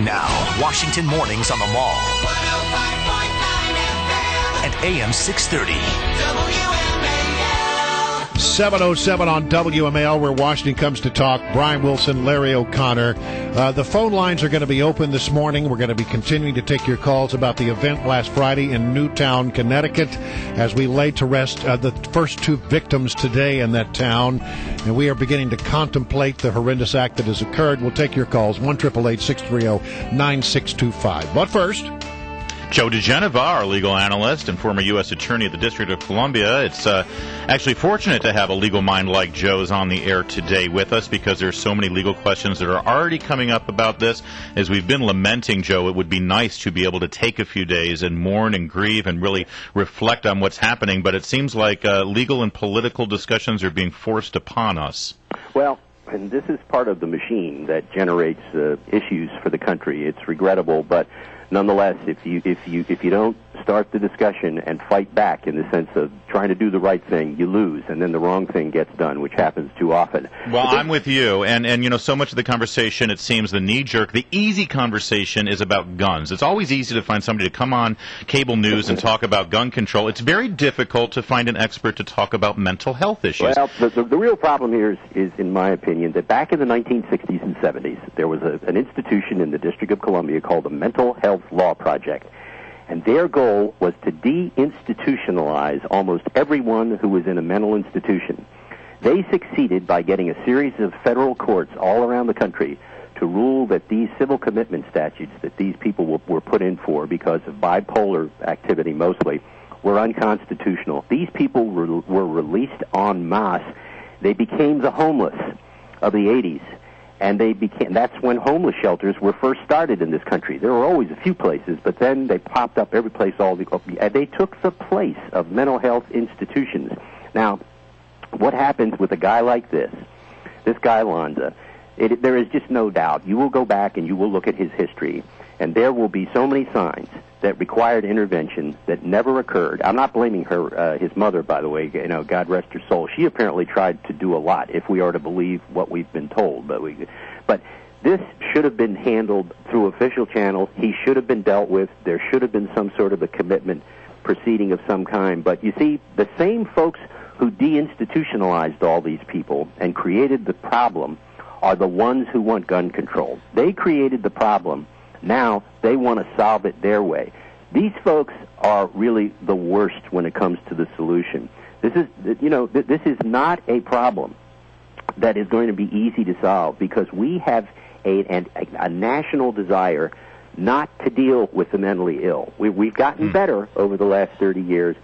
Now, Washington Mornings on the Mall. 105.9 FM. And AM 630. WMAL. 7:07 on WMAL, where Washington comes to talk. Brian Wilson, Larry O'Connor. The phone lines are going to be open this morning. We're going to be continuing to take your calls about the event last Friday in Newtown, Connecticut, as we lay to rest the first two victims today in that town. And we are beginning to contemplate the horrendous act that has occurred. We'll take your calls, 1-888-630-9625. But first, Joe DiGenova, our legal analyst and former U.S. Attorney of the District of Columbia. It's actually fortunate to have a legal mind like Joe's on the air today with us, because there's so many legal questions that are already coming up about this. As we've been lamenting, Joe, it would be nice to be able to take a few days and mourn and grieve and really reflect on what's happening, but it seems like legal and political discussions are being forced upon us. Well, and this is part of the machine that generates issues for the country. It's regrettable, but nonetheless, if you don't start the discussion and fight back in the sense of trying to do the right thing, you lose, and then the wrong thing gets done, which happens too often. Well, I'm with you, and you know, so much of the conversation, it seems, the knee-jerk, the easy conversation is about guns. It's always easy to find somebody to come on cable news and talk about gun control. It's very difficult to find an expert to talk about mental health issues. Well, the real problem here is, in my opinion, that back in the 1960s and 70s, there was an institution in the District of Columbia called the Mental Health Law Project. And their goal was to deinstitutionalize almost everyone who was in a mental institution. They succeeded by getting a series of federal courts all around the country to rule that these civil commitment statutes that these people were put in for because of bipolar activity mostly were unconstitutional. These people were released en masse. They became the homeless of the 80s. And that's when homeless shelters were first started in this country. There were always a few places, but then they popped up every place, and they took the place of mental health institutions. Now, what happens with a guy like this guy Lanza, there is just no doubt. You will go back and you will look at his history, and there will be so many signs that required intervention that never occurred. I'm not blaming her, his mother, by the way. You know, God rest her soul. She apparently tried to do a lot, if we are to believe what we've been told. But this should have been handled through official channels. He should have been dealt with. There should have been some sort of a commitment proceeding of some kind. But you see, the same folks who deinstitutionalized all these people and created the problem are the ones who want gun control. They created the problem. Now they want to solve it their way. These folks are really the worst when it comes to the solution. This is not a problem that is going to be easy to solve, because we have a national desire not to deal with the mentally ill. We've gotten better over the last 30 years.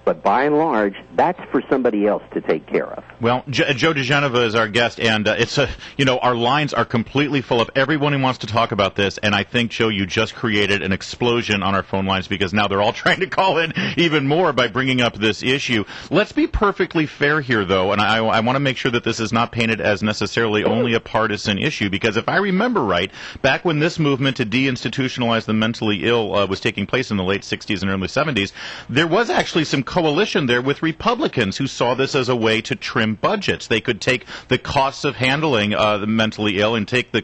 But by and large, that's for somebody else to take care of. Well, Joe DiGenova is our guest, and our lines are completely full of everyone who wants to talk about this. And I think, Joe, you just created an explosion on our phone lines, because now they're all trying to call in even more by bringing up this issue. Let's be perfectly fair here, though, and I want to make sure that this is not painted as necessarily only a partisan issue, because if I remember right, back when this movement to deinstitutionalize the mentally ill was taking place in the late 60s and early 70s, there was actually some coalition there with Republicans who saw this as a way to trim budgets. They could take the costs of handling the mentally ill and take the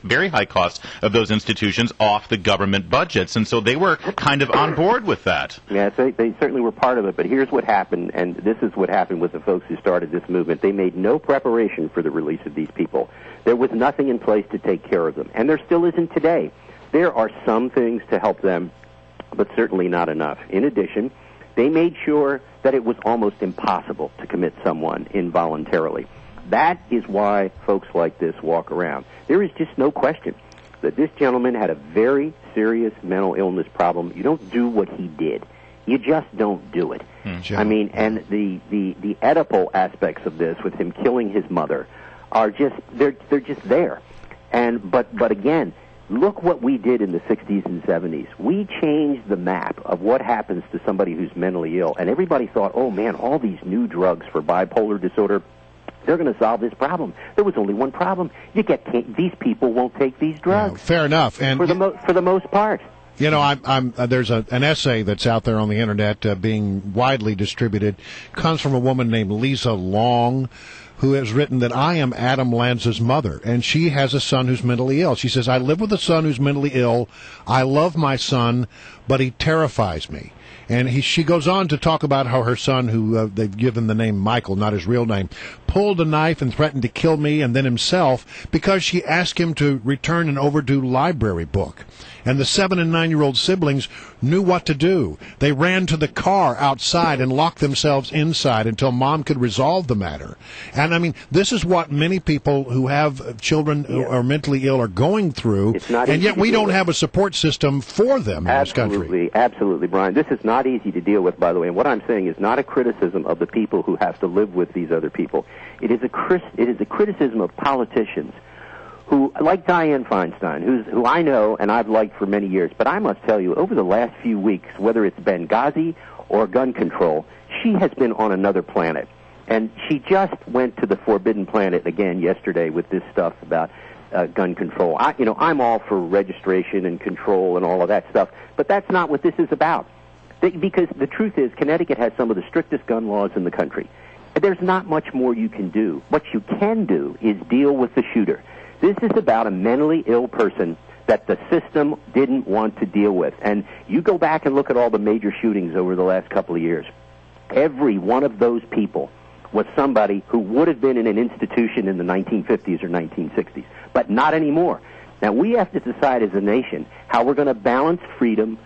very high costs of those institutions off the government budgets. And so they were kind of on board with that. Yeah, they certainly were part of it. But here's what happened, and this is what happened with the folks who started this movement. They made no preparation for the release of these people. There was nothing in place to take care of them, and there still isn't today. There are some things to help them, but certainly not enough. In addition, they made sure that it was almost impossible to commit someone involuntarily. That is why folks like this walk around. There is just no question that this gentleman had a very serious mental illness problem. You don't do what he did. You just don't do it. I mean, and the Oedipal aspects of this, with him killing his mother, are just they're just there. But again, look what we did in the 60s and 70s. We changed the map of what happens to somebody who's mentally ill. And everybody thought, oh, man, all these new drugs for bipolar disorder, they're going to solve this problem. There was only one problem. These people won't take these drugs. Yeah, fair enough. And for the most part. You know, there's an essay that's out there on the internet being widely distributed. Comes from a woman named Lisa Long, who has written that I am Adam Lanza's mother, and she has a son who's mentally ill. She says, I live with a son who's mentally ill. I love my son, but he terrifies me. And she goes on to talk about how her son, who they've given the name Michael, not his real name, pulled a knife and threatened to kill me and then himself because she asked him to return an overdue library book. And the 7- and 9-year-old siblings knew what to do. They ran to the car outside and locked themselves inside until Mom could resolve the matter. And, I mean, this is what many people who have children who are mentally ill are going through, and yet we don't have a support system for them in this country. Absolutely, Brian. This is not easy to deal with, by the way. And what I'm saying is not a criticism of the people who have to live with these other people. It is a criticism of politicians who, like Dianne Feinstein, who I know and I've liked for many years, but I must tell you, over the last few weeks, whether it's Benghazi or gun control, she has been on another planet. And she just went to the forbidden planet again yesterday with this stuff about gun control. I'm all for registration and control and all of that stuff, but that's not what this is about. Because the truth is, Connecticut has some of the strictest gun laws in the country. There's not much more you can do. What you can do is deal with the shooter. This is about a mentally ill person that the system didn't want to deal with. And you go back and look at all the major shootings over the last couple of years. Every one of those people was somebody who would have been in an institution in the 1950s or 1960s, but not anymore. Now, we have to decide as a nation how we're going to balance freedom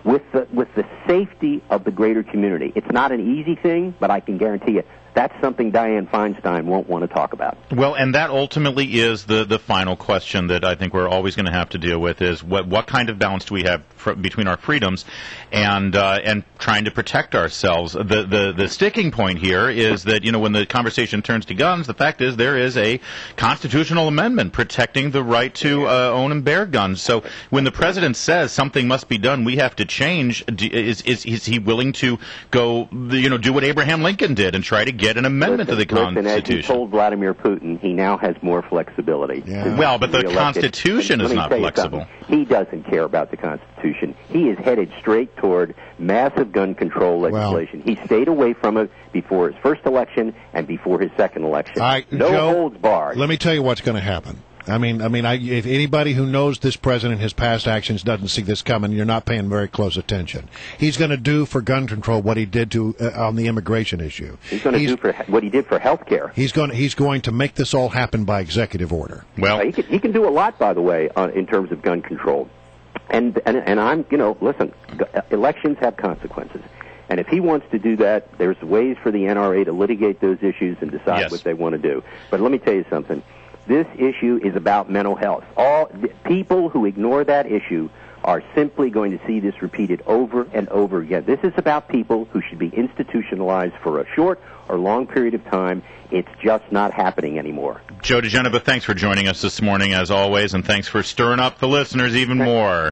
with the safety of the greater community. It's not an easy thing, but I can guarantee you that's something Dianne Feinstein won't want to talk about. Well, and that ultimately is the final question that I think we're always going to have to deal with is what kind of balance do we have between our freedoms and trying to protect ourselves. The sticking point here is that, when the conversation turns to guns, the fact is there is a constitutional amendment protecting the right to own and bear guns. So when the president says something must be done, we have to change, is he willing to go, do what Abraham Lincoln did and try to get an amendment to the Constitution? As he told Vladimir Putin, he now has more flexibility. Yeah. Well, but the Constitution is not flexible. He doesn't care about the Constitution. He is headed straight toward massive gun control legislation. He stayed away from it before his first election and before his second election. No Joe, holds barred. Let me tell you what's going to happen. If anybody who knows this president, his past actions, doesn't see this coming, you're not paying very close attention. He's going to do for gun control what he did to on the immigration issue. He's going to do for what he did for health care. He's going to make this all happen by executive order. Well, he can do a lot, by the way, in terms of gun control. And I'm, listen, elections have consequences. And if he wants to do that, there's ways for the NRA to litigate those issues and decide what they want to do. But let me tell you something. This issue is about mental health. All people who ignore that issue are simply going to see this repeated over and over again. This is about people who should be institutionalized for a short or long period of time. It's just not happening anymore. Joe DiGenova, thanks for joining us this morning, as always, and thanks for stirring up the listeners even more.